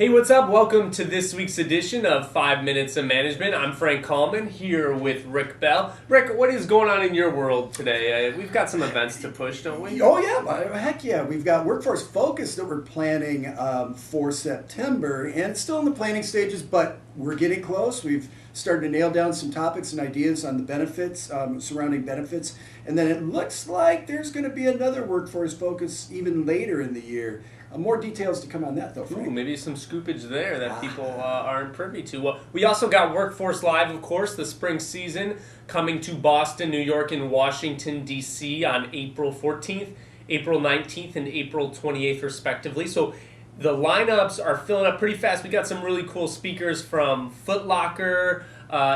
Hey, what's up? Welcome to this week's edition of 5 Minutes of Management. I'm Frank Kalman here with Rick Bell. Rick, what is going on in your world today? We've got some events to push, don't we? Oh, yeah. Heck yeah. We've got Workforce Focus that we're planning for September, and it's still in the planning stages, but we're getting close. We've started to nail down some topics and ideas on the benefits, surrounding benefits, and then it looks like there's going to be another Workforce Focus even later in the year. More details to come on that, though, Frank. Ooh, maybe some scoopage there that people aren't privy to. Well, we also got Workforce Live, of course, the spring season, coming to Boston, New York, and Washington, D.C. on April 14th, April 19th, and April 28th, respectively. So the lineups are filling up pretty fast. We got some really cool speakers from Foot Locker,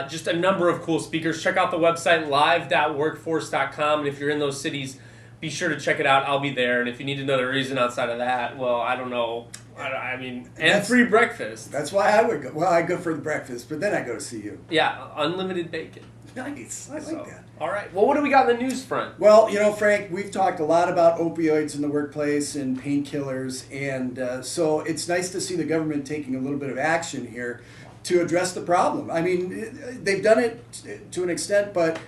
just a number of cool speakers. Check out the website, live.workforce.com, and if you're in those cities, be sure to check it out. I'll be there. And if you need another reason outside of that, well, I don't know. And free breakfast. That's why I would go. Well, I go for the breakfast, but then I go to see you. Yeah, unlimited bacon. Nice. I like that. All right. Well, what do we got in the news front? Well, Frank, we've talked a lot about opioids in the workplace and painkillers, and so it's nice to see the government taking a little bit of action here to address the problem. I mean, they've done it to an extent, but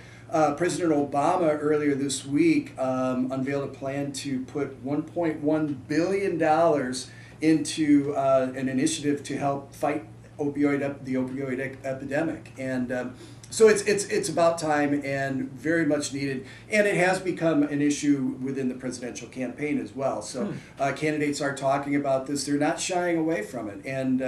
President Obama earlier this week unveiled a plan to put $1.1 billion into an initiative to help fight the opioid epidemic. And so it's about time and very much needed. And it has become an issue within the presidential campaign as well. So candidates are talking about this. They're not shying away from it. And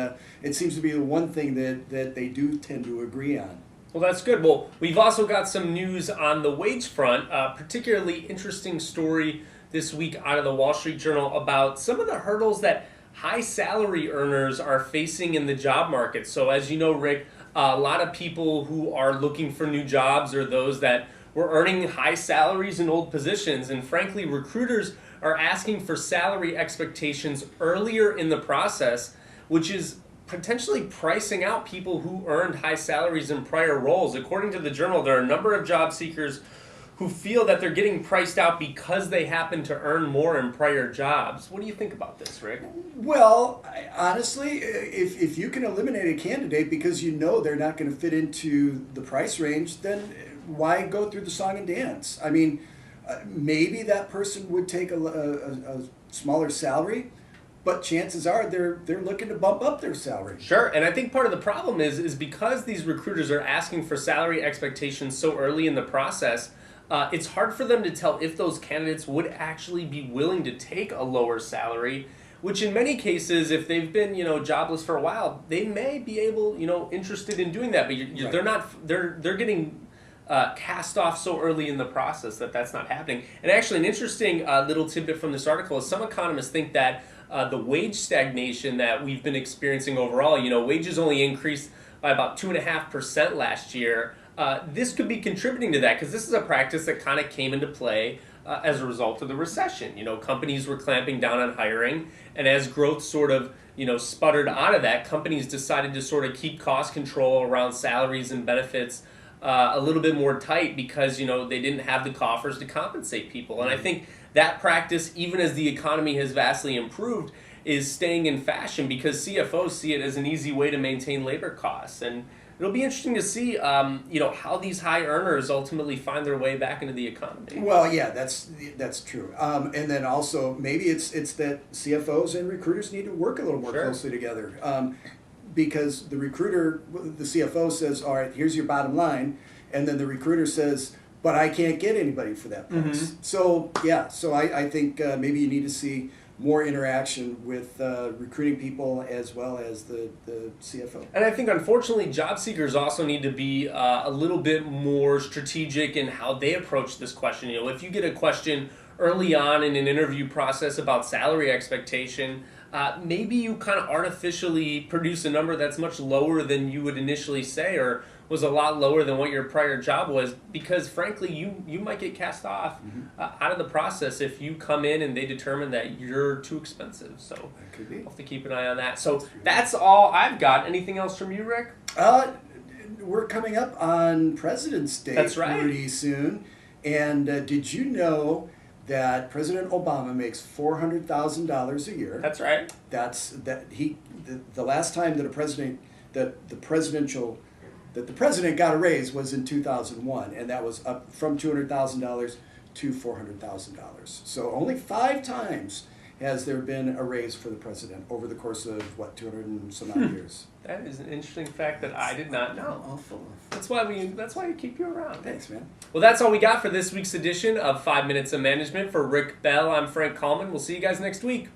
it seems to be the one thing that they do tend to agree on. Well, that's good. Well, we've also got some news on the wage front. Particularly interesting story this week out of the Wall Street Journal about some of the hurdles that high salary earners are facing in the job market. So as you know, Rick, a lot of people who are looking for new jobs are those that were earning high salaries in old positions. And frankly, recruiters are asking for salary expectations earlier in the process, which is potentially pricing out people who earned high salaries in prior roles. According to the Journal, there are a number of job seekers who feel that they're getting priced out because they happen to earn more in prior jobs. What do you think about this, Rick? Well, honestly, if you can eliminate a candidate because you know they're not going to fit into the price range, then why go through the song and dance? I mean, maybe that person would take a smaller salary, but chances are they're looking to bump up their salary. Sure, and I think part of the problem is because these recruiters are asking for salary expectations so early in the process, it's hard for them to tell if those candidates would actually be willing to take a lower salary, which in many cases, if they've been, jobless for a while, they may be able, interested in doing that, but Right. they're not, they're getting cast off so early in the process that's not happening. And actually, an interesting little tidbit from this article is some economists think that the wage stagnation that we've been experiencing overall, wages only increased by about 2.5% last year. This could be contributing to that because this is a practice that kind of came into play as a result of the recession. Companies were clamping down on hiring, and as growth sort of, sputtered out of that, companies decided to sort of keep cost control around salaries and benefits a little bit more tight because, they didn't have the coffers to compensate people. And I think that practice, even as the economy has vastly improved, is staying in fashion because CFOs see it as an easy way to maintain labor costs. And it'll be interesting to see, how these high earners ultimately find their way back into the economy. Well, yeah, that's true. And then also maybe it's that CFOs and recruiters need to work a little more closely together. Because the CFO says, all right, here's your bottom line. And then the recruiter says, but I can't get anybody for that price. Mm-hmm. So I think maybe you need to see more interaction with recruiting people as well as the CFO. And I think, unfortunately, job seekers also need to be a little bit more strategic in how they approach this question. If you get a question early on in an interview process about salary expectation, maybe you kind of artificially produce a number that's much lower than you would initially say or was a lot lower than what your prior job was because, frankly, you might get cast off out of the process if you come in and they determine that you're too expensive. So we'll have to keep an eye on that. So that's all I've got. Anything else from you, Rick? We're coming up on President's Day That's right. pretty soon. And did you know that President Obama makes $400,000 a year. That's right. The last time that the president got a raise was in 2001, and that was up from $200,000 to $400,000. So only 5 times has there been a raise for the president over the course of 200 and some odd years. That is an interesting fact that I did not know. Awful. That's why we keep you around. Thanks, man. Well, that's all we got for this week's edition of 5 Minutes of Management. For Rick Bell, I'm Frank Kalman. We'll see you guys next week.